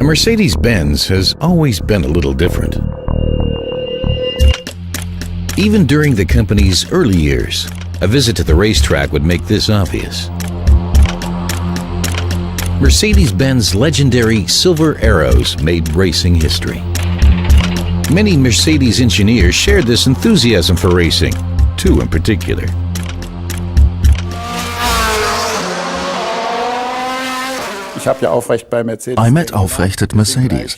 Mercedes-Benz has always been a little different. Even during the company's early years, a visit to the racetrack would make this obvious. Mercedes-Benz legendary Silver Arrows made racing history. Many Mercedes engineers shared this enthusiasm for racing, two in particular. I met Aufrecht at Mercedes.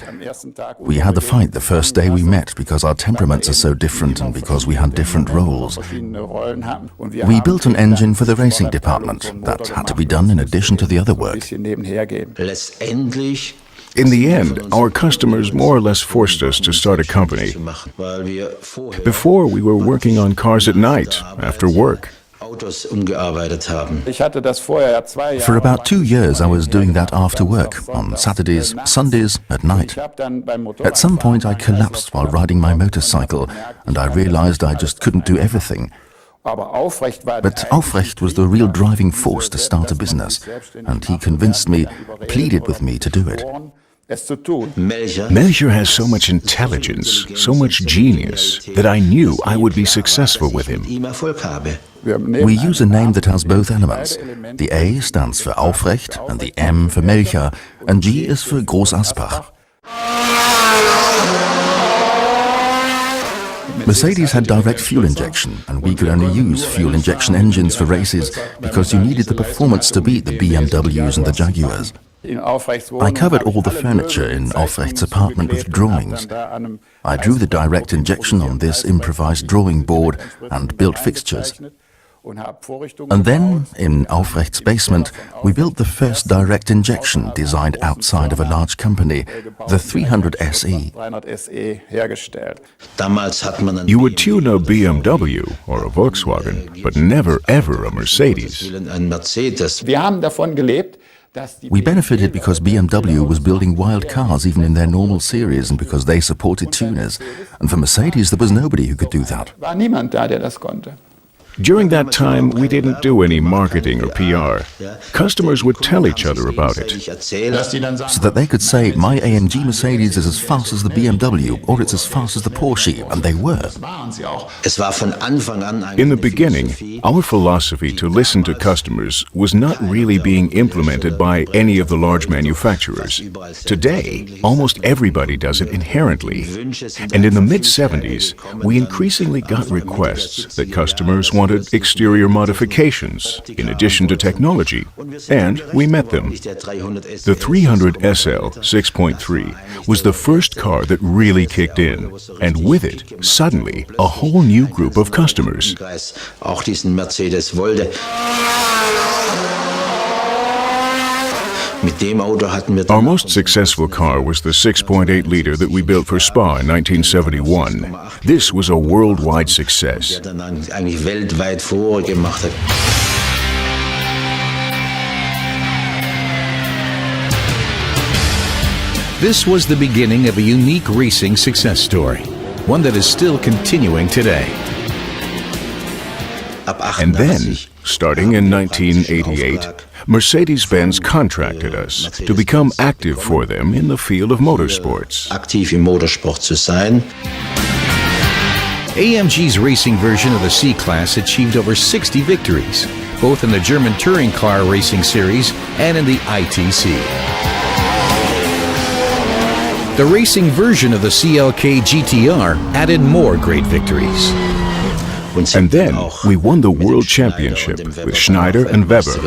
We had the fight the first day we met because our temperaments are so different and because we had different roles. We built an engine for the racing department. That had to be done in addition to the other work. In the end, our customers more or less forced us to start a company. Before, we were working on cars at night, after work. For about 2 years I was doing that after work, on Saturdays, Sundays, at night. At some point I collapsed while riding my motorcycle and I realized I just couldn't do everything. But Aufrecht was the real driving force to start a business, and he convinced me, pleaded with me to do it. Melchior has so much intelligence, so much genius, that I knew I would be successful with him. We use a name that has both elements. The A stands for Aufrecht and the M for Melchior, and G is for Groß Asbach. Mercedes had direct fuel injection, and we could only use fuel injection engines for races because you needed the performance to beat the BMWs and the Jaguars. I covered all the furniture in Aufrecht's apartment with drawings. I drew the direct injection on this improvised drawing board and built fixtures. And then, in Aufrecht's basement, we built the first direct injection designed outside of a large company, the 300 SE. You would tune a BMW or a Volkswagen, but never ever a Mercedes. We benefited because BMW was building wild cars even in their normal series and because they supported tuners. And for Mercedes, there was nobody who could do that. During that time, we didn't do any marketing or PR. Customers would tell each other about it. So that they could say, my AMG Mercedes is as fast as the BMW, or it's as fast as the Porsche, and they were. In the beginning, our philosophy to listen to customers was not really being implemented by any of the large manufacturers. Today, almost everybody does it inherently. And in the mid-70s, we increasingly got requests that customers wanted exterior modifications, in addition to technology, and we met them. The 300 SL 6.3 was the first car that really kicked in, and with it, suddenly, a whole new group of customers. Our most successful car was the 6.8-liter that we built for Spa in 1971. This was a worldwide success. This was the beginning of a unique racing success story, one that is still continuing today. And then, starting in 1988, Mercedes-Benz contracted us to become active for them in the field of motorsports. AMG's racing version of the C-Class achieved over 60 victories, both in the German touring car racing series and in the ITC. The racing version of the CLK GTR added more great victories. And then we won the World Championship with Schneider and Weber.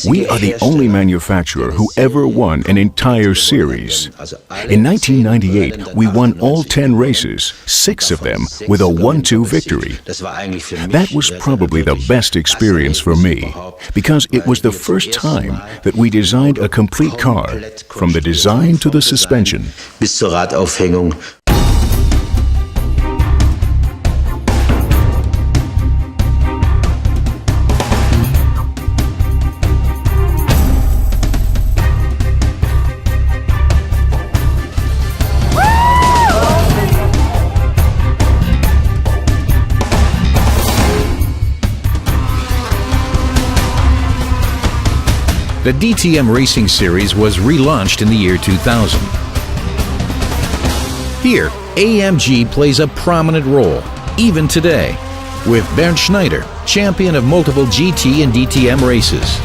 We are the only manufacturer who ever won an entire series. In 1998, we won all 10 races, 6 of them with a 1-2 victory. That was probably the best experience for me, because it was the first time that we designed a complete car, from the design to the suspension. the DTM Racing Series was relaunched in the year 2000. Here, AMG plays a prominent role, even today, with Bernd Schneider, champion of multiple GT and DTM races,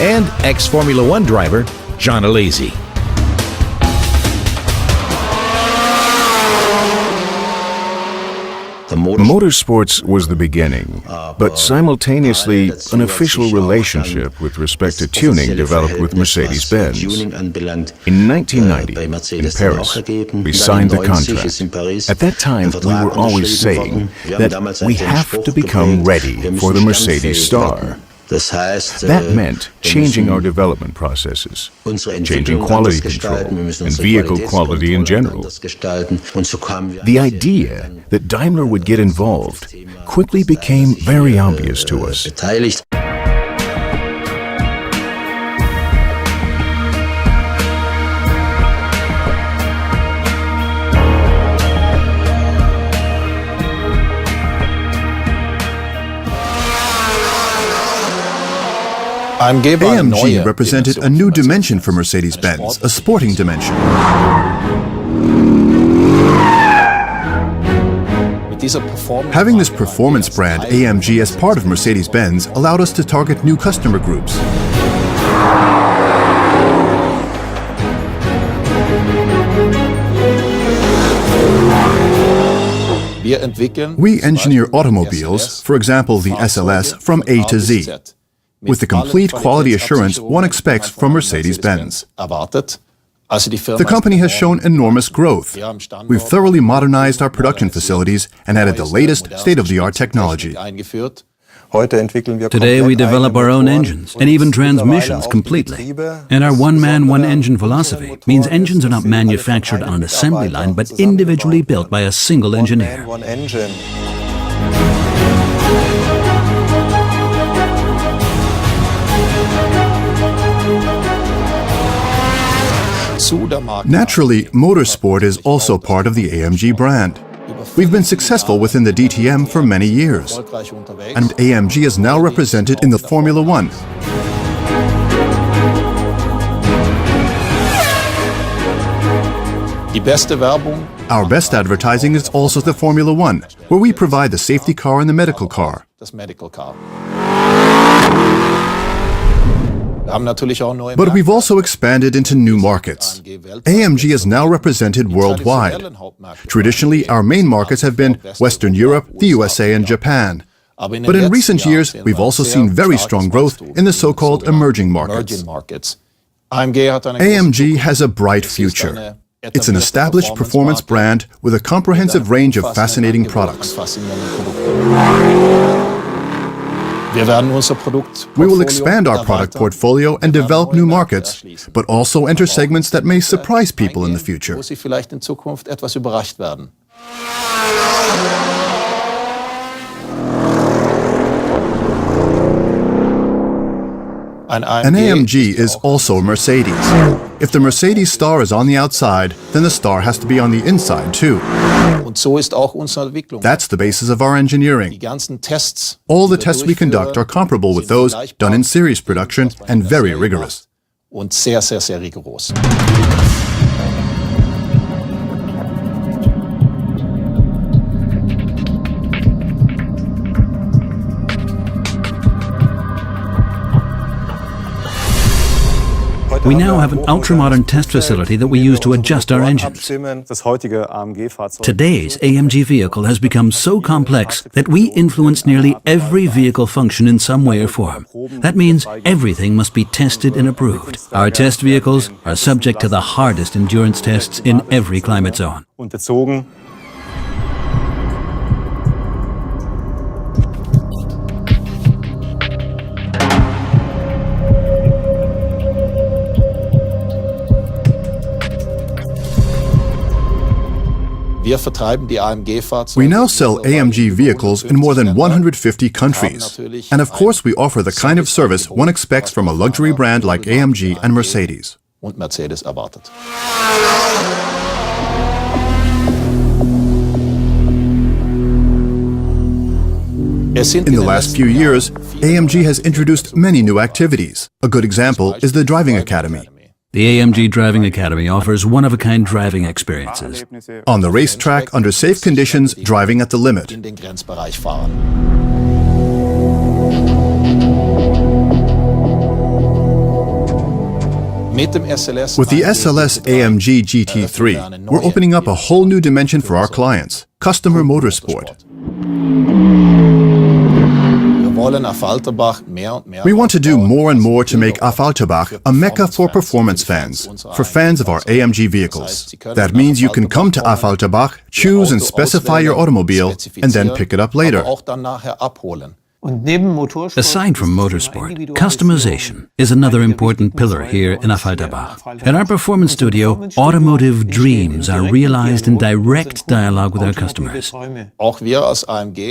and ex-Formula One driver John Alesi. Motorsports was the beginning, but simultaneously an official relationship with respect to tuning developed with Mercedes-Benz. In 1990, in Paris, we signed the contract. At that time, we were always saying that we have to become ready for the Mercedes star. That meant changing our development processes, changing quality control, and vehicle quality in general. The idea that Daimler would get involved quickly became very obvious to us. AMG represented a new dimension for Mercedes-Benz, a sporting dimension. Having this performance brand AMG as part of Mercedes-Benz allowed us to target new customer groups. We engineer automobiles, for example the SLS, from A to Z, with the complete quality assurance one expects from Mercedes-Benz. The company has shown enormous growth. We've thoroughly modernized our production facilities and added the latest state-of-the-art technology. Today we develop our own engines and even transmissions completely. And our one-man, one-engine philosophy means engines are not manufactured on an assembly line but individually built by a single engineer. Naturally, motorsport is also part of the AMG brand. We've been successful within the DTM for many years, and AMG is now represented in the Formula One. Our best advertising is also the Formula One, where we provide the safety car and the medical car. But we've also expanded into new markets. AMG is now represented worldwide. Traditionally, our main markets have been Western Europe, the USA, and Japan. But in recent years, we've also seen very strong growth in the so-called emerging markets. AMG has a bright future. It's an established performance brand with a comprehensive range of fascinating products. We will expand our product portfolio and develop new markets, but also enter segments that may surprise people in the future. An AMG is also a Mercedes. If the Mercedes star is on the outside, then the star has to be on the inside too. That's the basis of our engineering. All the tests we conduct are comparable with those done in series production and very rigorous. We now have an ultra-modern test facility that we use to adjust our engines. Today's AMG vehicle has become so complex that we influence nearly every vehicle function in some way or form. That means everything must be tested and approved. Our test vehicles are subject to the hardest endurance tests in every climate zone. We now sell AMG vehicles in more than 150 countries. And of course, we offer the kind of service one expects from a luxury brand like AMG and Mercedes. In the last few years, AMG has introduced many new activities. A good example is the Driving Academy. The AMG Driving Academy offers one-of-a-kind driving experiences. On the racetrack, under safe conditions, driving at the limit. With the SLS AMG GT3, we're opening up a whole new dimension for our clients, customer motorsport. We want to do more and more to make Affalterbach a mecca for performance fans, for fans of our AMG vehicles. That means you can come to Affalterbach, choose and specify your automobile, and then pick it up later. Aside from motorsport, customization is another important pillar here in Affalterbach. At our performance studio, automotive dreams are realized in direct dialogue with our customers.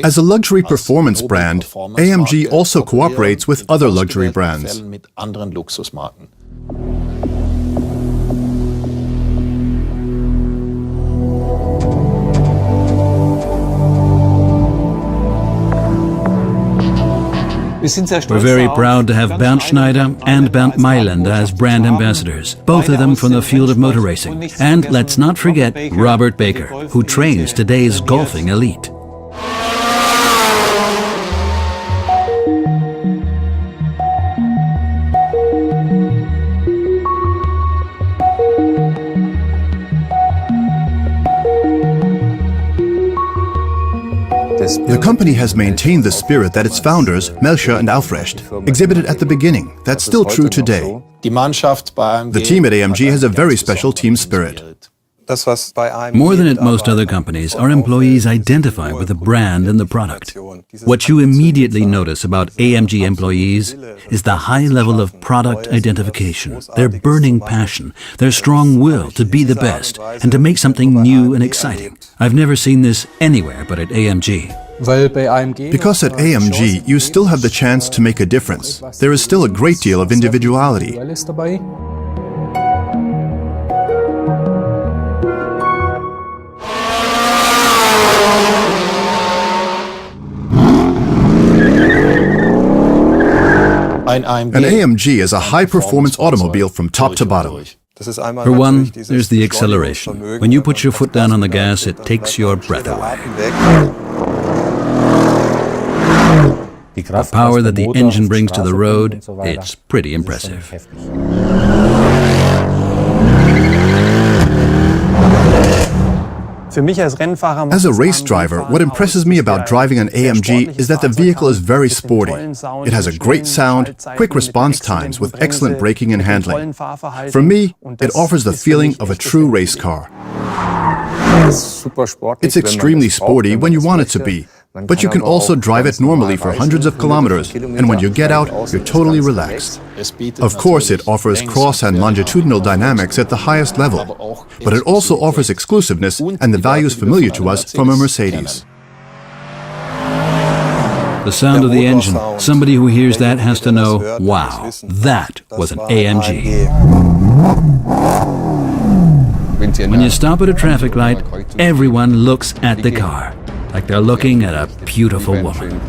As a luxury performance brand, AMG also cooperates with other luxury brands. We're very proud to have Bernd Schneider and Bernd Mailänder as brand ambassadors, both of them from the field of motor racing. And let's not forget Robert Baker, who trains today's golfing elite. The company has maintained the spirit that its founders, Melcher and Aufrecht, exhibited at the beginning. That's still true today. The team at AMG has a very special team spirit. More than at most other companies, our employees identify with the brand and the product. What you immediately notice about AMG employees is the high level of product identification, their burning passion, their strong will to be the best and to make something new and exciting. I've never seen this anywhere but at AMG. Because at AMG, you still have the chance to make a difference. There is still a great deal of individuality. An AMG is a high-performance automobile from top to bottom. For one, there's the acceleration. When you put your foot down on the gas, it takes your breath away. The power that the engine brings to the road, it's pretty impressive. As a race driver, what impresses me about driving an AMG is that the vehicle is very sporty. It has a great sound, quick response times with excellent braking and handling. For me, it offers the feeling of a true race car. It's extremely sporty when you want it to be, but you can also drive it normally for hundreds of kilometers, and when you get out, you're totally relaxed. Of course, it offers cross and longitudinal dynamics at the highest level, but it also offers exclusiveness and the values familiar to us from a Mercedes. The sound of the engine, somebody who hears that has to know, wow, that was an AMG. When you stop at a traffic light, everyone looks at the car, like they're looking at a beautiful woman.